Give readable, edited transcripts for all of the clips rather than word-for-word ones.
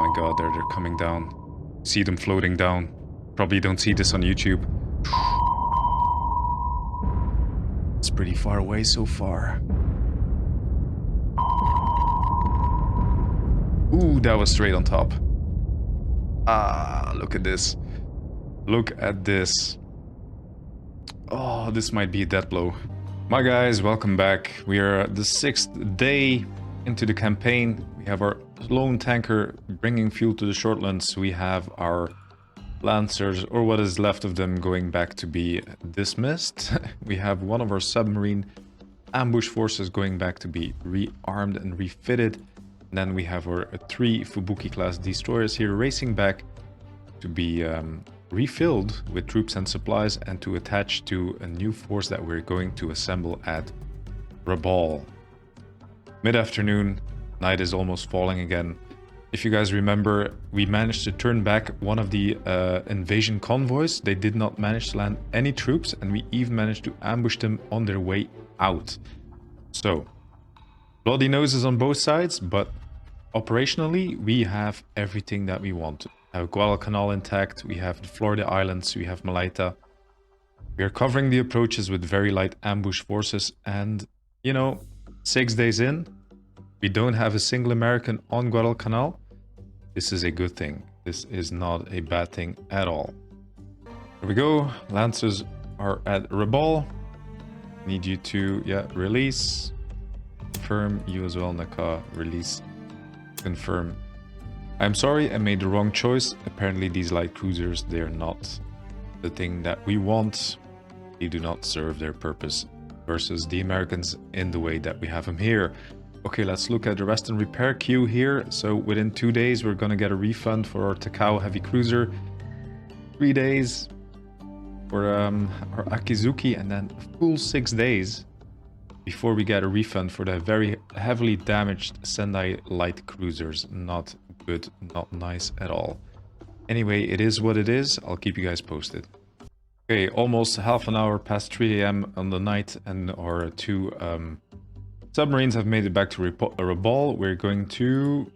my god, they're coming down. See them floating down. Probably don't see this on YouTube. It's pretty far away so far. Ooh, that was straight on top. Ah, look at this. Look at this. Oh, this might be a death blow. My guys, welcome back. We are the 6th day into the campaign. We have our lone tanker bringing fuel to the shortlands. We have our lancers, or what is left of them, going back to be dismissed. We have one of our submarine ambush forces going back to be rearmed and refitted. And then we have our 3 Fubuki class destroyers here racing back to be refilled with troops and supplies and to attach to a new force that we're going to assemble at Rabal. Mid-afternoon, night is almost falling again. If you guys remember, we managed to turn back one of the invasion convoys. They did not manage to land any troops, and we even managed to ambush them on their way out. So, bloody noses on both sides, but operationally, we have everything that we want. We have Guadalcanal intact, we have the Florida Islands, we have Malaita. We are covering the approaches with very light ambush forces, and, you know, 6 days in, we don't have a single American on Guadalcanal. This is a good thing. This is not a bad thing at all. Here we go. Lancers are at Rabal. Need you to, release. Confirm. You as well, Naka. Release. Confirm. I'm sorry, I made the wrong choice. Apparently these light cruisers, they're not the thing that we want. They do not serve their purpose versus the Americans in the way that we have them here. Okay, let's look at the rest and repair queue here. So within 2 days, we're gonna get a refund for our Takao heavy cruiser. 3 days for our Akizuki, and then a full 6 days before we get a refund for the very heavily damaged Sendai light cruisers. Not good, not nice at all. Anyway, it is what it is. I'll keep you guys posted. Okay, almost half an hour past 3 AM on the night, and our 2 submarines have made it back to Rabal. We're going to...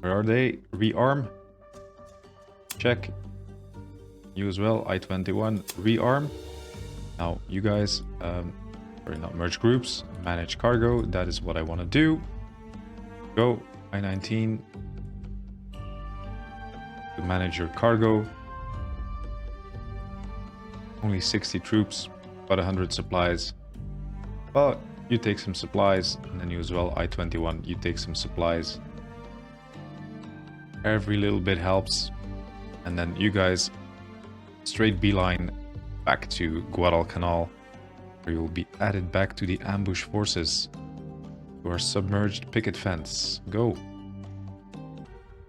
Where are they? Rearm. Check. You as well, I-21. Rearm. Now, you guys... sorry, not merge groups. Manage cargo. That is what I want to do. Go. I-19. To manage your cargo. Only 60 troops. About 100 supplies. But... you take some supplies, and then you as well, I-21, you take some supplies. Every little bit helps. And then you guys, straight beeline back to Guadalcanal, where you'll be added back to the ambush forces, to our submerged picket fence. Go.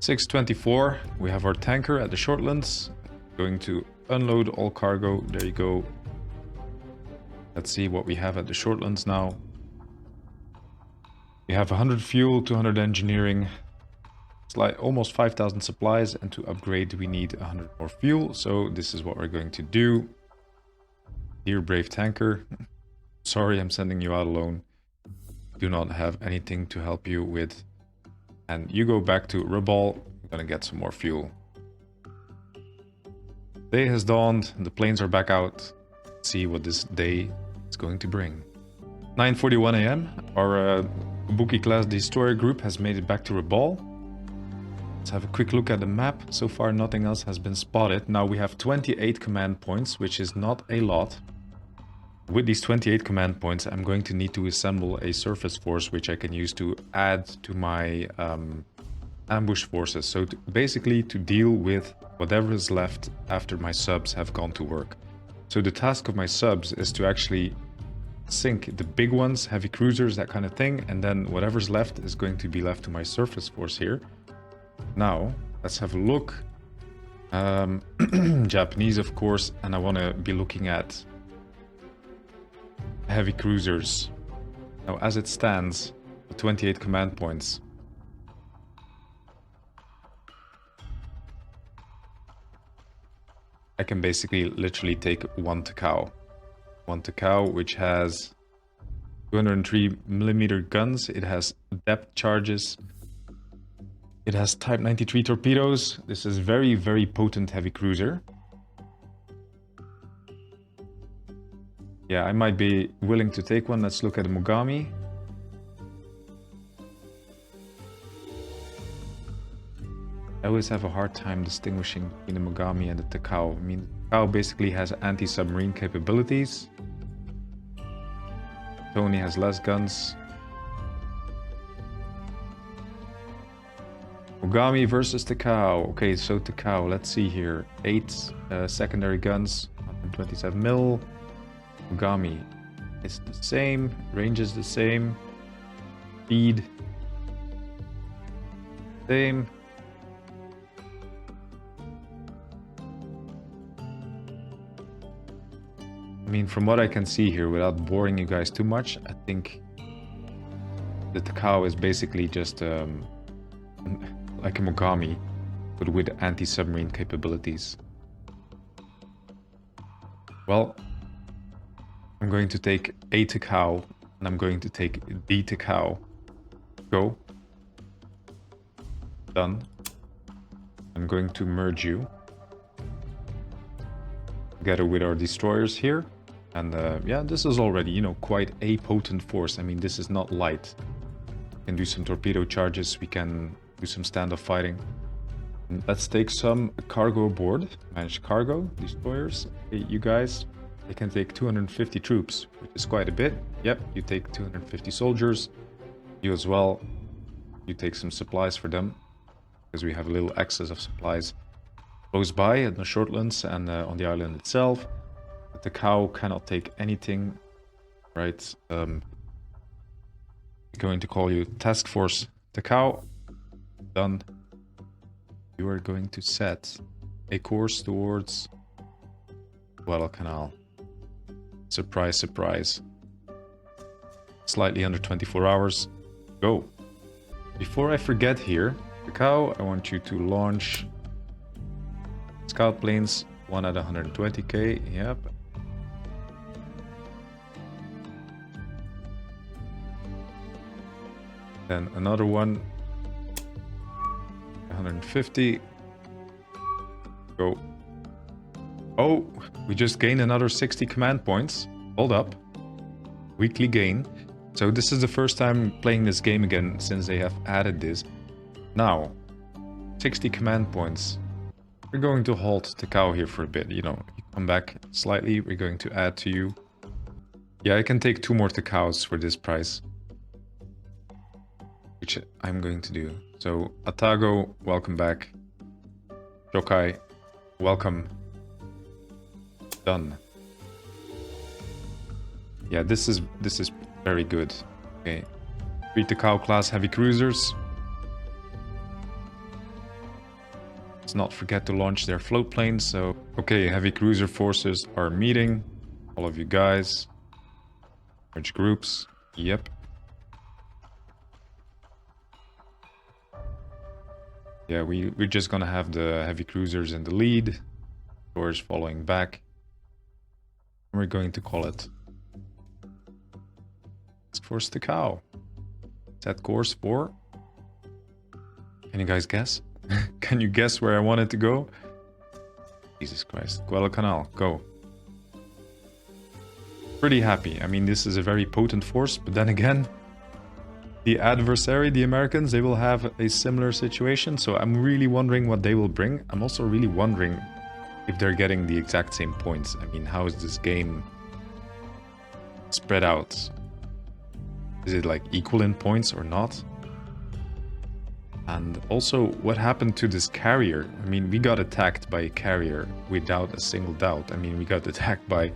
6:24, we have our tanker at the shortlands, going to unload all cargo. There you go. Let's see what we have at the shortlands now. We have 100 fuel, 200 engineering, it's like almost 5,000 supplies, and to upgrade we need 100 more fuel. So this is what we're going to do. Dear brave tanker, sorry I'm sending you out alone. Do not have anything to help you with. And you go back to Rabal, we're gonna get some more fuel. Day has dawned, the planes are back out. Let's see what this day is going to bring. 9:41 AM, our Fubuki class destroyer group has made it back to Rabal. Let's have a quick look at the map. So far nothing else has been spotted. Now we have 28 command points, which is not a lot. With these 28 command points, I'm going to need to assemble a surface force which I can use to add to my ambush forces. So basically to deal with whatever is left after my subs have gone to work. So the task of my subs is to actually sink the big ones, heavy cruisers, that kind of thing, and then whatever's left is going to be left to my surface force here. Now, let's have a look. Japanese, of course, and I want to be looking at heavy cruisers. Now, as it stands, the 28 command points. I can basically literally take one Takao. One Takao, which has 203mm guns. It has depth charges. It has Type 93 torpedoes. This is very, very potent heavy cruiser. Yeah, I might be willing to take one. Let's look at the Mogami. I always have a hard time distinguishing between the Mogami and the Takao. I mean, Takao basically has anti-submarine capabilities. Tony has less guns. Mogami versus Takao. Okay, so Takao, let's see here. 8 secondary guns, 127 mil. Mogami is the same, range is the same, speed, same. I mean, from what I can see here, without boring you guys too much, I think the Takao is basically just like a Mogami, but with anti-submarine capabilities. Well, I'm going to take a Takao, and I'm going to take the Takao. Go. Done. I'm going to merge you together with our destroyers here. And yeah, this is already, you know, quite a potent force. I mean, this is not light. We can do some torpedo charges. We can do some standoff fighting. And let's take some cargo aboard. Manage cargo, destroyers. Okay, you guys, they can take 250 troops, which is quite a bit. Yep, you take 250 soldiers. You as well. You take some supplies for them, because we have a little excess of supplies close by in the Shortlands and on the island itself. But the cow cannot take anything, right? Going to call you Task Force the cow. Done. You are going to set a course towards Guadalcanal. Surprise, surprise. Slightly under 24 hours. Go. Before I forget here, the cow, I want you to launch scout planes, one at 120k. Yep. Then another one, 150. Go. Oh, we just gained another 60 command points. Hold up. Weekly gain. So this is the first time playing this game again since they have added this. Now, 60 command points. We're going to halt the cow here for a bit. You know, you come back slightly. We're going to add to you. Yeah, I can take 2 more cows for this price, which I'm going to do. So, Atago, welcome back. Shokai, welcome. Done. Yeah, this is very good. Okay. 3 Takao class heavy cruisers. Let's not forget to launch their float planes. So, okay, heavy cruiser forces are meeting. All of you guys. Merge groups. Yep. Yeah, we're just gonna have the heavy cruisers in the lead. Doors following back. And we're going to call it Task Force the cow. Set course for... Can you guys guess? Can you guess where I want it to go? Jesus Christ. Guadalcanal, go. Pretty happy. I mean, this is a very potent force, but then again, the adversary, the Americans, they will have a similar situation. So I'm really wondering what they will bring. I'm also really wondering if they're getting the exact same points. I mean, how is this game spread out? Is it like equal in points or not? And also, what happened to this carrier? I mean, we got attacked by a carrier without a single doubt. I mean, we got attacked by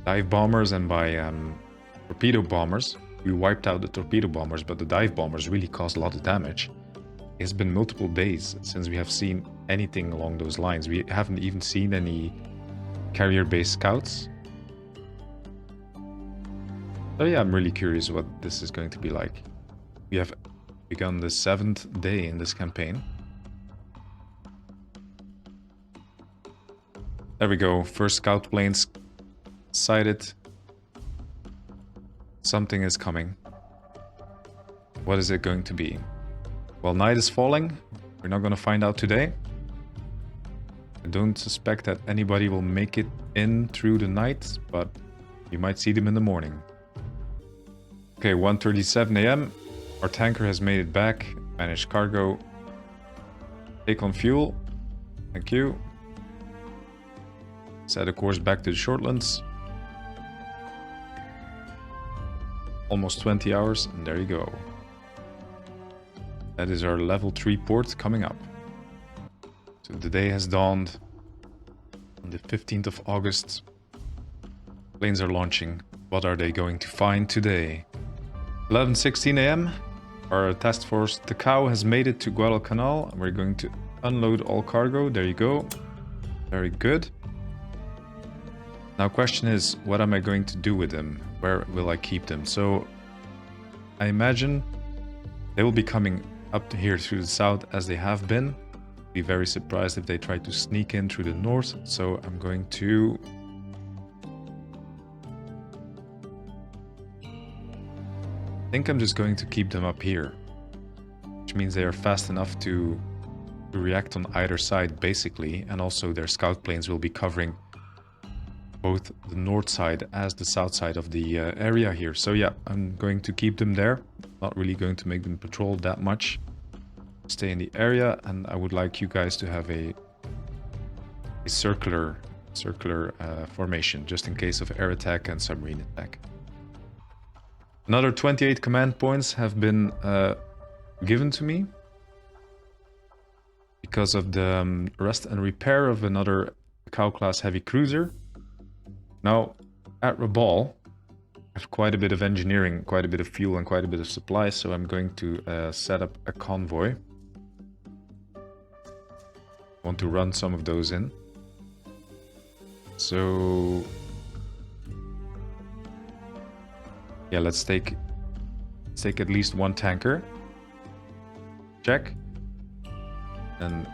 dive bombers and by torpedo bombers. We wiped out the torpedo bombers, but the dive bombers really caused a lot of damage. It's been multiple days since we have seen anything along those lines. We haven't even seen any carrier-based scouts. So yeah, I'm really curious what this is going to be like. We have begun the 7th day in this campaign. There we go. First scout planes sighted. Something is coming. What is it going to be? Well, night is falling. We're not gonna find out today. I don't suspect that anybody will make it in through the night, but you might see them in the morning. Okay, 1:37 a.m. Our tanker has made it back. Manage cargo. Take on fuel. Thank you. Set a course back to the Shortlands. Almost 20 hours, and there you go. That is our level 3 port coming up. So the day has dawned. On the 15th of August. Planes are launching. What are they going to find today? 11:16 a.m. Our task force, the cow, has made it to Guadalcanal, and we're going to unload all cargo. There you go. Very good. Now, question is, what am I going to do with them? Where will I keep them? So, I imagine they will be coming up to here through the south as they have been. Be very surprised if they try to sneak in through the north. So, I'm going to I think I'm just going to keep them up here, which means they are fast enough to react on either side, basically, and also their scout planes will be covering both the north side as the south side of the area here. So yeah, I'm going to keep them there. Not really going to make them patrol that much. Stay in the area, and I would like you guys to have a circular formation, just in case of air attack and submarine attack. Another 28 command points have been given to me because of the rest and repair of another cow-class heavy cruiser. Now, at Rabaul, I have quite a bit of engineering, quite a bit of fuel, and quite a bit of supplies, so I'm going to set up a convoy. I want to run some of those in. So yeah, let's take at least one tanker. Check. And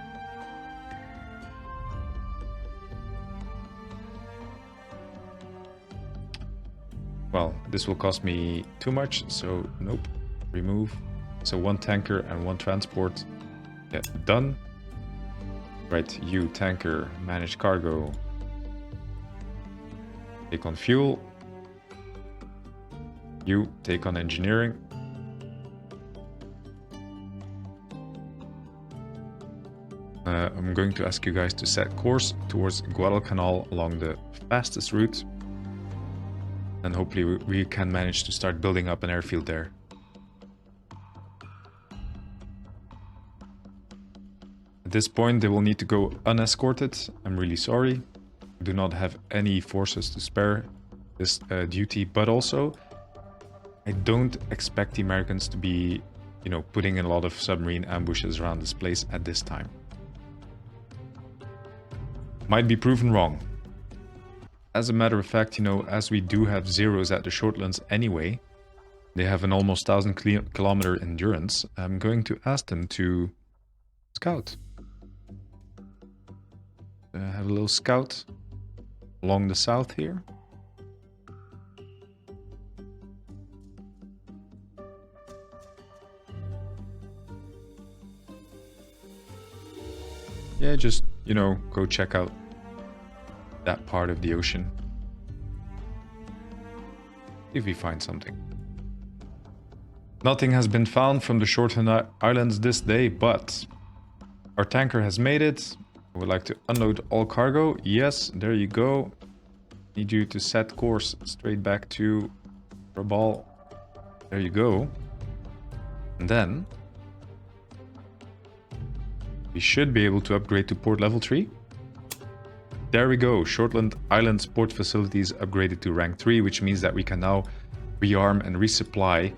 well, this will cost me too much, so nope. Remove. So one tanker and one transport. Yeah, done. Right, you tanker, manage cargo. Take on fuel. You take on engineering. I'm going to ask you guys to set course towards Guadalcanal along the fastest route. And hopefully we can manage to start building up an airfield there. At this point, they will need to go unescorted. I'm really sorry. I do not have any forces to spare this duty, but also I don't expect the Americans to be, you know, putting in a lot of submarine ambushes around this place at this time. Might be proven wrong. As a matter of fact, you know, as we do have zeros at the Shortlands anyway, they have an almost 1,000-kilometer endurance. I'm going to ask them to scout. Have a little scout along the south here. Yeah, just, you know, go check out that part of the ocean. If we find something. Nothing has been found from the Shortland Islands this day, but our tanker has made it. I would like to unload all cargo. Yes, there you go. Need you to set course straight back to Rabaul. There you go. And then we should be able to upgrade to port level 3. There we go. Shortland Islands port facilities upgraded to rank 3, which means that we can now rearm and resupply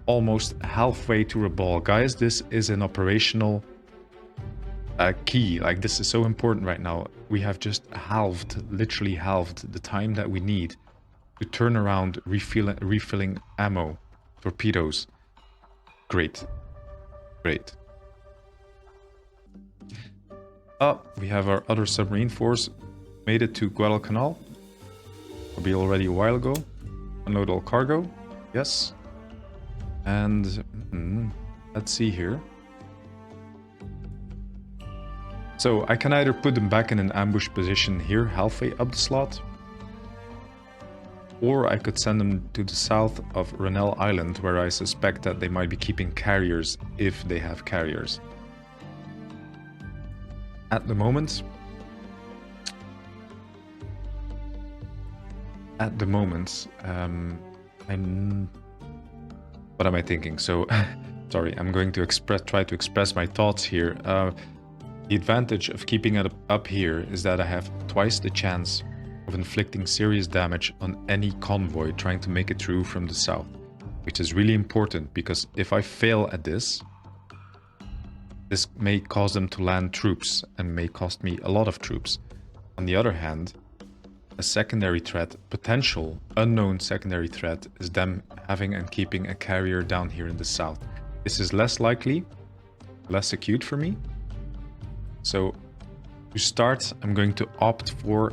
almost halfway to Rabaul. Guys, this is an operational key. Like, this is so important right now. We have just literally halved the time that we need to turn around refilling ammo, torpedoes. Great. Great. We have our other submarine force made it to Guadalcanal. Probably already a while ago. Unload all cargo. Yes. And Let's see here. So I can either put them back in an ambush position here, halfway up the slot, or I could send them to the south of Renel Island, where I suspect that they might be keeping carriers if they have carriers. At the moment, what am I thinking? So, sorry, I'm going to try to express my thoughts here. The advantage of keeping it up here is that I have twice the chance of inflicting serious damage on any convoy trying to make it through from the south, which is really important because if I fail at this may cause them to land troops and may cost me a lot of troops. On the other hand, a secondary threat, potential unknown secondary threat, is them having and keeping a carrier down here in the south. This is less likely, less acute for me. So to start, I'm going to opt for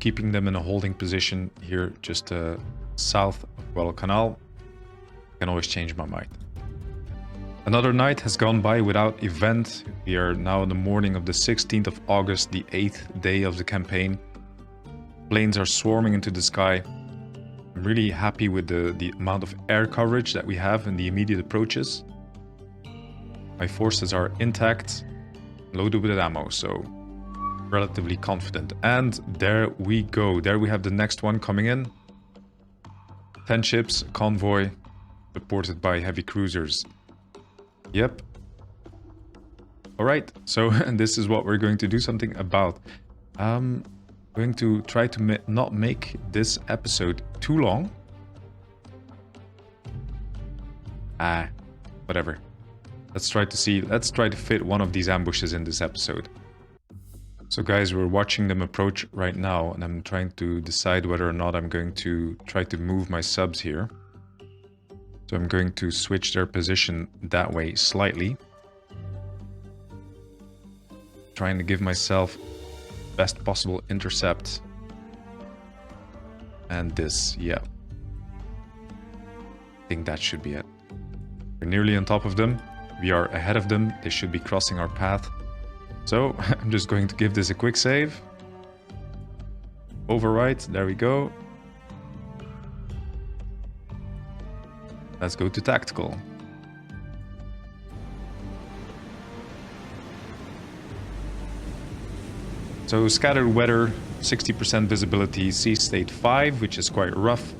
keeping them in a holding position here just south of Guadalcanal. I can always change my mind. Another night has gone by without event. We are now in the morning of the 16th of August, the 8th day of the campaign. Planes are swarming into the sky. I'm really happy with the amount of air coverage that we have in the immediate approaches. My forces are intact, loaded with ammo, so relatively confident. And there we go. There we have the next one coming in. 10 ships, convoy, supported by heavy cruisers. Yep. Alright, so this is what we're going to do something about. I'm going to try to not make this episode too long. Whatever. Let's try to fit one of these ambushes in this episode. So guys, we're watching them approach right now, and I'm trying to decide whether or not I'm going to try to move my subs here. So I'm going to switch their position that way slightly. Trying to give myself best possible intercept. And this, yeah. I think that should be it. We're nearly on top of them. We are ahead of them. They should be crossing our path. So I'm just going to give this a quick save. Overwrite, there we go. Let's go to tactical. So scattered weather, 60% visibility, sea state 5, which is quite rough.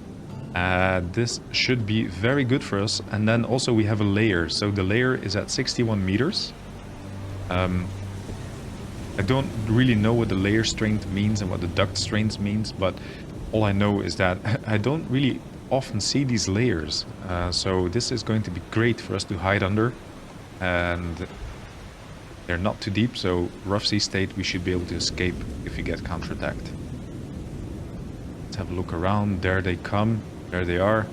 This should be very good for us. And then also we have a layer. So the layer is at 61 meters. I don't really know what the layer strength means and what the duct strength means, but all I know is that I don't really often see these layers. So this is going to be great for us to hide under. And they're not too deep, so rough sea state, we should be able to escape if we get counterattacked. Let's have a look around. There they come. There they are.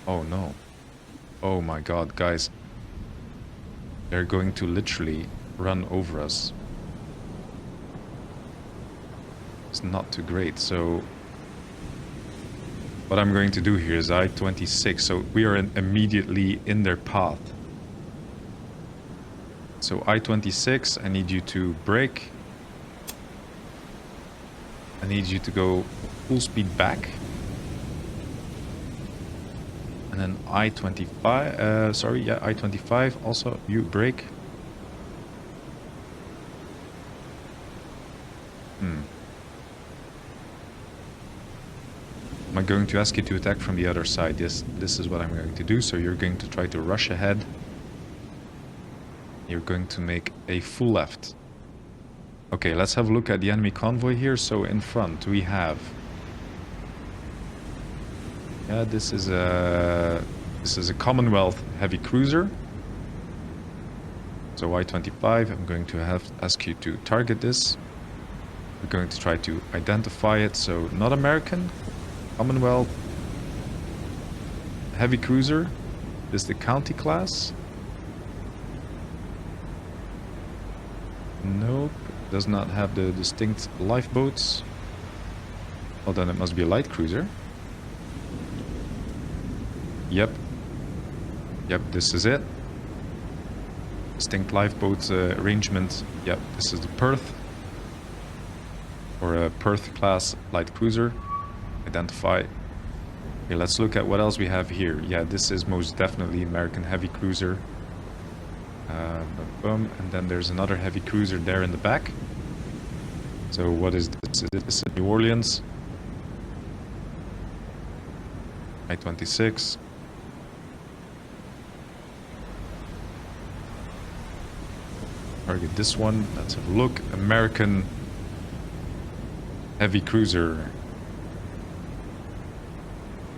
Oh no. Oh my god, guys. They're going to literally run over us. It's not too great, so what I'm going to do here is I-26, so we are immediately in their path. So I-26, I need you to brake. I need you to go full speed back. And then I-25, I-25, also you brake. I'm going to ask you to attack from the other side. This is what I'm going to do. So you're going to try to rush ahead. You're going to make a full left. Okay, let's have a look at the enemy convoy here. So in front we have... Yeah, this is a Commonwealth heavy cruiser. So I-25, I'm going to ask you to target this. We're going to try to identify it. So not American. Commonwealth heavy cruiser. This is the county class. Nope, does not have the distinct lifeboats. Well, then it must be a light cruiser. Yep. Yep, this is it. Distinct lifeboat arrangement. Yep, this is the Perth. Or a Perth class light cruiser. Identify. Okay, let's look at what else we have here. Yeah, this is most definitely American heavy cruiser. Boom. And then there's another heavy cruiser there in the back. So what is this? This is New Orleans. I-26. Target this one. Let's have a look. American heavy cruiser.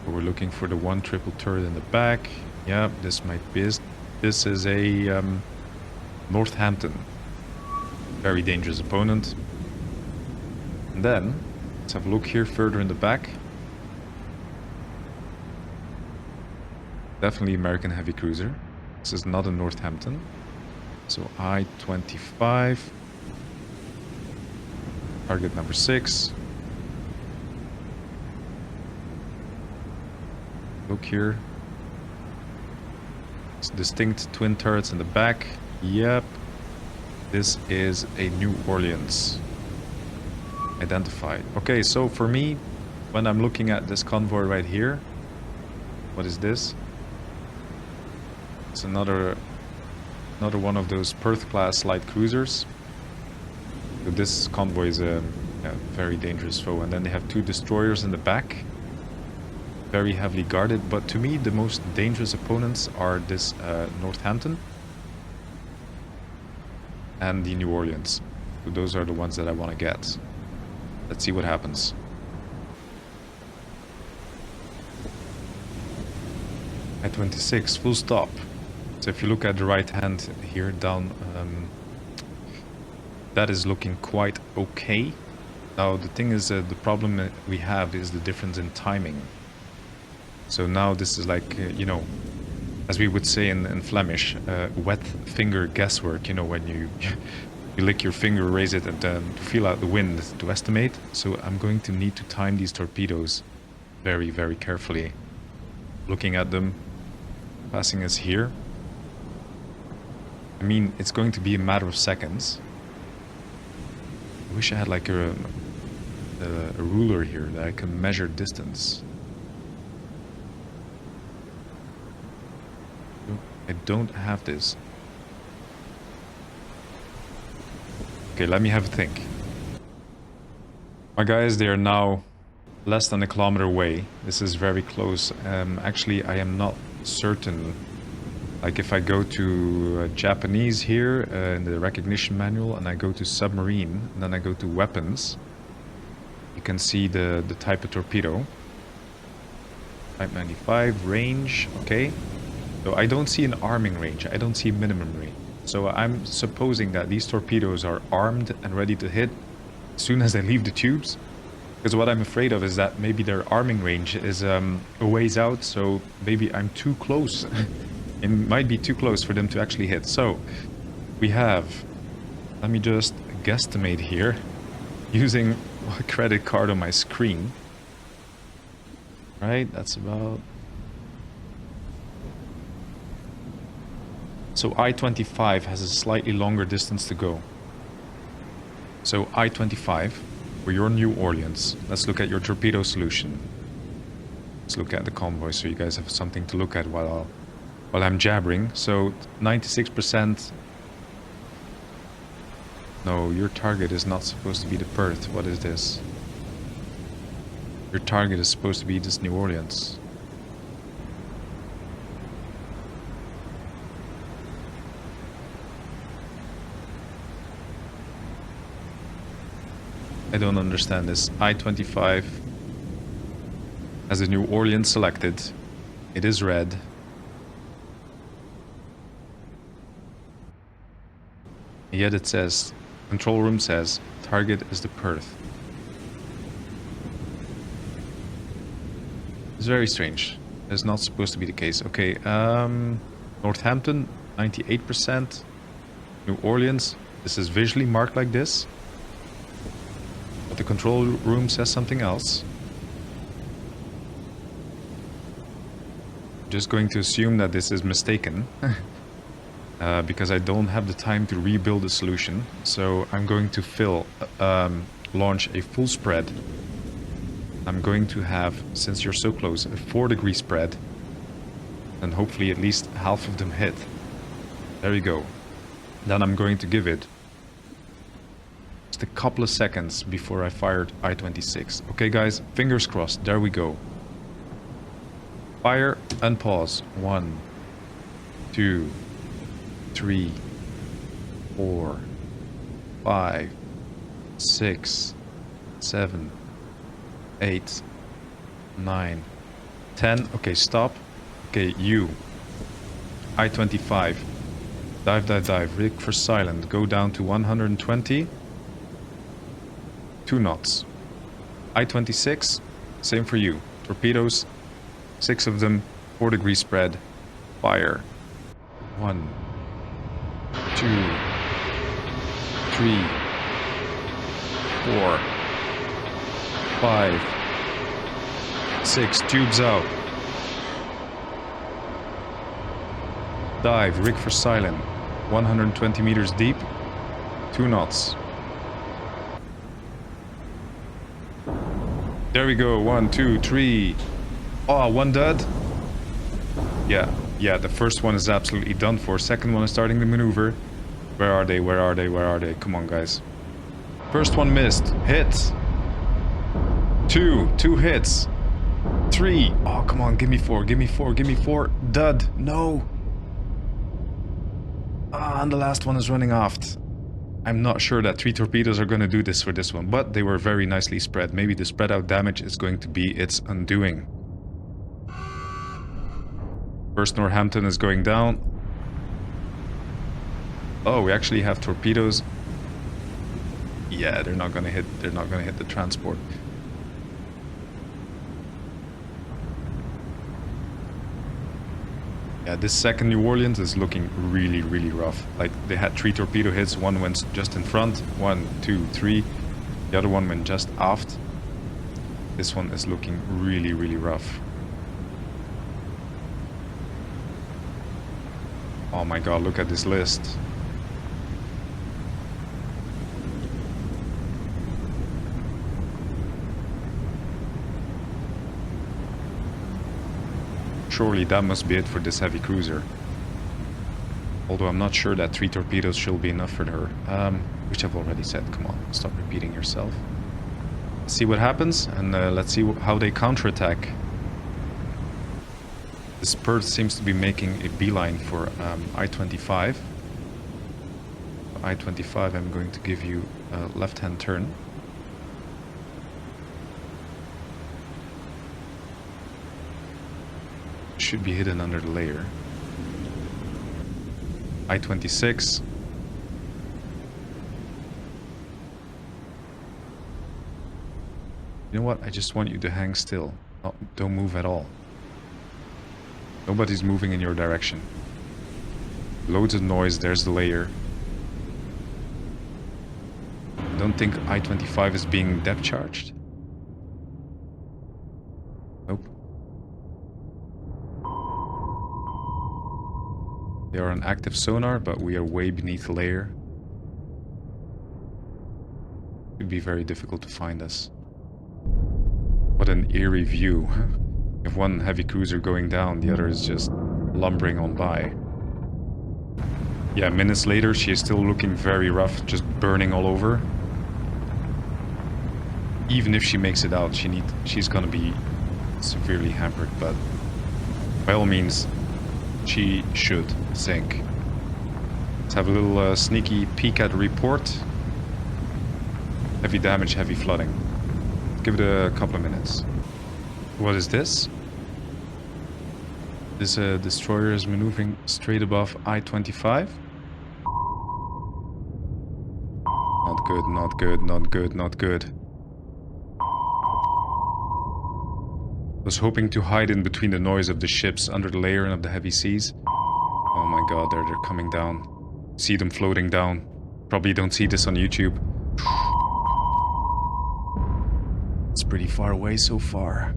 We're looking for the one triple turret in the back. Yeah, this might be it. This is a Northampton. Very dangerous opponent. And then, let's have a look here further in the back. Definitely American heavy cruiser. This is not a Northampton. So I-25. Target number 6. Look here. It's distinct twin turrets in the back. Yep. This is a New Orleans. Identified. Okay, so for me, when I'm looking at this convoy right here, what is this? It's another one of those Perth class light cruisers. So this convoy is a very dangerous foe. And then they have 2 destroyers in the back. Very heavily guarded. But to me, the most dangerous opponents are this Northampton and the New Orleans. So those are the ones that I want to get. Let's see what happens. I-26, full stop. So if you look at the right hand here down, that is looking quite okay. Now the thing is, the problem we have is the difference in timing. So now this is like, you know, as we would say in Flemish, wet finger guesswork, you know, when you lick your finger, raise it, and then feel out the wind to estimate. So I'm going to need to time these torpedoes very, very carefully. Looking at them, passing us here. I mean, it's going to be a matter of seconds. I wish I had like a ruler here that I can measure distance. I don't have this. Okay, let me have a think. My guys, they are now less than a kilometer away. This is very close. Actually, I am not certain. Like if I go to Japanese here in the recognition manual and I go to submarine and then I go to weapons, you can see the type of torpedo. Type 95, range, okay. So I don't see an arming range, I don't see a minimum range. So I'm supposing that these torpedoes are armed and ready to hit as soon as they leave the tubes. Because what I'm afraid of is that maybe their arming range is a ways out, so maybe I'm too close. It might be too close for them to actually hit. So we have, let me just guesstimate here using a credit card on my screen. Right, that's about... So I-25 has a slightly longer distance to go. So I-25, for your New Orleans, let's look at your torpedo solution. Let's look at the convoy so you guys have something to look at while I'm jabbering. So 96%. No, your target is not supposed to be the Perth. What is this? Your target is supposed to be this New Orleans. I don't understand this. I-25 has a New Orleans selected. It is red. Yet it says, control room says, target is the Perth. It's very strange. It's not supposed to be the case. Okay, Northampton, 98%. New Orleans, this is visually marked like this. But the control room says something else. just going to assume that this is mistaken. Because I don't have the time to rebuild the solution. So I'm going to launch a full spread. I'm going to have, since you're so close, a 4-degree spread. And hopefully at least half of them hit. There you go. Then I'm going to give it just a couple of seconds before I fired I-26. Okay guys, fingers crossed. There we go. Fire and pause. 1, 2, 3, 4, 5, 6, 7, 8, 9, 10. Okay, stop. Okay, you. I-25. Dive, dive, dive. Rig for silent. Go down to 120. 2 knots. I-26. Same for you. Torpedoes. 6 of them. 4-degree spread. Fire. 1, 2, 3, 4, 5, 6. Tubes out. Dive, rig for silent. 120 meters deep. 2 knots. There we go. 1, 2, 3. Oh, 1 dud. Yeah, the first one is absolutely done for. Second one is starting the maneuver. Where are they? Where are they? Where are they? Come on, guys. First one missed. Hit. 2 hits. 3. Oh, come on. Give me 4. Give me 4. Give me 4. Dud. No. Ah, and the last one is running aft. I'm not sure that 3 torpedoes are going to do this for this one, but they were very nicely spread. Maybe the spread out damage is going to be its undoing. First Northampton is going down. Oh, we actually have torpedoes. Yeah, they're not gonna hit the transport. Yeah, this second New Orleans is looking really, really rough. Like, they had 3 torpedo hits. One went just in front. 1, 2, 3. The other one went just aft. This one is looking really, really rough. Oh my god, look at this list. Surely that must be it for this heavy cruiser. Although I'm not sure that 3 torpedoes should be enough for her. Which I've already said. Come on, stop repeating yourself. See what happens, and let's see how they counterattack. This bird seems to be making a beeline for I-25. I-25, I'm going to give you a left-hand turn. Should be hidden under the layer. I-26. You know what? I just want you to hang still. Oh, don't move at all. Nobody's moving in your direction. Loads of noise, there's the layer. I don't think I-25 is being depth charged. Nope. They are an active sonar, but we are way beneath the layer. It would be very difficult to find us. What an eerie view. You have one heavy cruiser going down, the other is just lumbering on by. Yeah, minutes later, she is still looking very rough, just burning all over. Even if she makes it out, she's gonna be severely hampered, but by all means, she should sink. Let's have a little sneaky peek at the report. Heavy damage, heavy flooding. Give it a couple of minutes. What is this? This destroyer is maneuvering straight above I-25. Not good, not good, not good, not good. Was hoping to hide in between the noise of the ships under the layer and of the heavy seas. Oh my god, they're coming down. See them floating down. Probably don't see this on YouTube. It's pretty far away so far.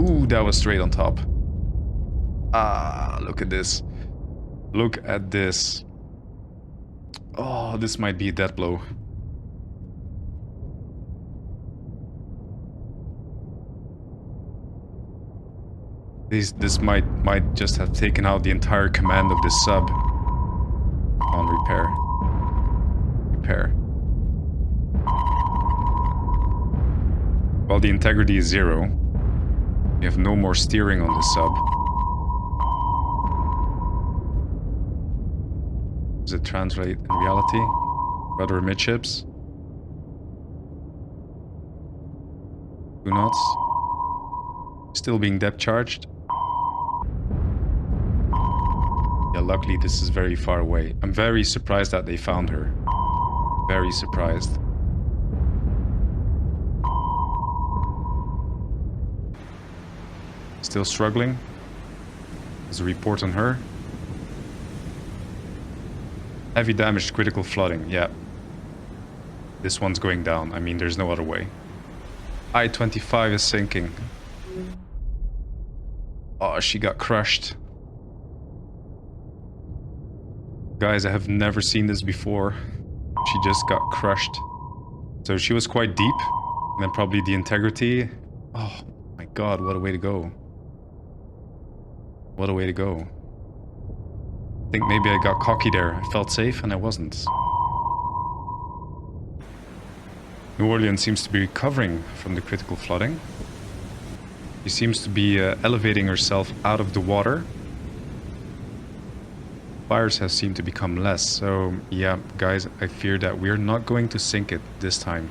Ooh, that was straight on top. Ah, look at this. Look at this. Oh, this might be a death blow. This might just have taken out the entire command of this sub. On repair. Repair. Well, the integrity is 0. You have no more steering on this sub. Does it translate in reality? Rudder midships? 2 knots. Still being depth charged. Yeah, luckily this is very far away. I'm very surprised that they found her. Very surprised. Still struggling. There's a report on her. Heavy damage, critical flooding. Yeah. This one's going down. I mean, there's no other way. I-25 is sinking. Oh, she got crushed. Guys, I have never seen this before. She just got crushed. So she was quite deep. And then probably the integrity. Oh my god, what a way to go. What a way to go. I think maybe I got cocky there. I felt safe and I wasn't. New Orleans seems to be recovering from the critical flooding. She seems to be elevating herself out of the water. Fires have seemed to become less. So yeah, guys, I fear that we're not going to sink it this time.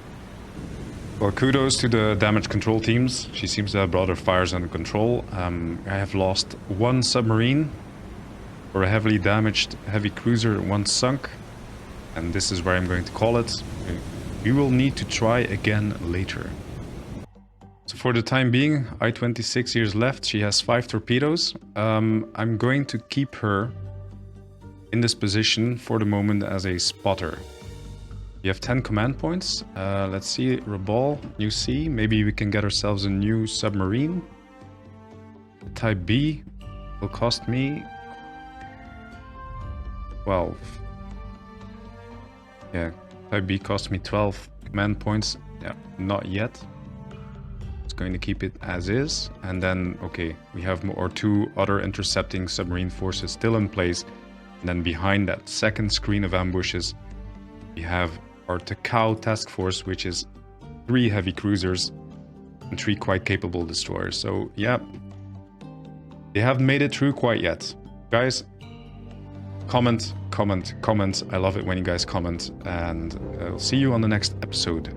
Well, kudos to the damage control teams. She seems to have brought her fires under control. I have lost 1 submarine for a heavily damaged heavy cruiser, 1 sunk. And this is where I'm going to call it. We will need to try again later. So for the time being, I-26 years left. She has 5 torpedoes. I'm going to keep her in this position for the moment as a spotter. We have 10 command points. Let's see, Rabal, new C. Maybe we can get ourselves a new submarine. Type B will cost me 12. Yeah, Type B cost me 12 command points. Yeah, not yet. It's going to keep it as is. And then, okay, we have 2 other intercepting submarine forces still in place. And then behind that second screen of ambushes, we have our Paaat task force, which is 3 heavy cruisers and 3 quite capable destroyers. So yeah, they haven't made it through quite yet. Guys, comment. I love it when you guys comment, and I'll see you on the next episode.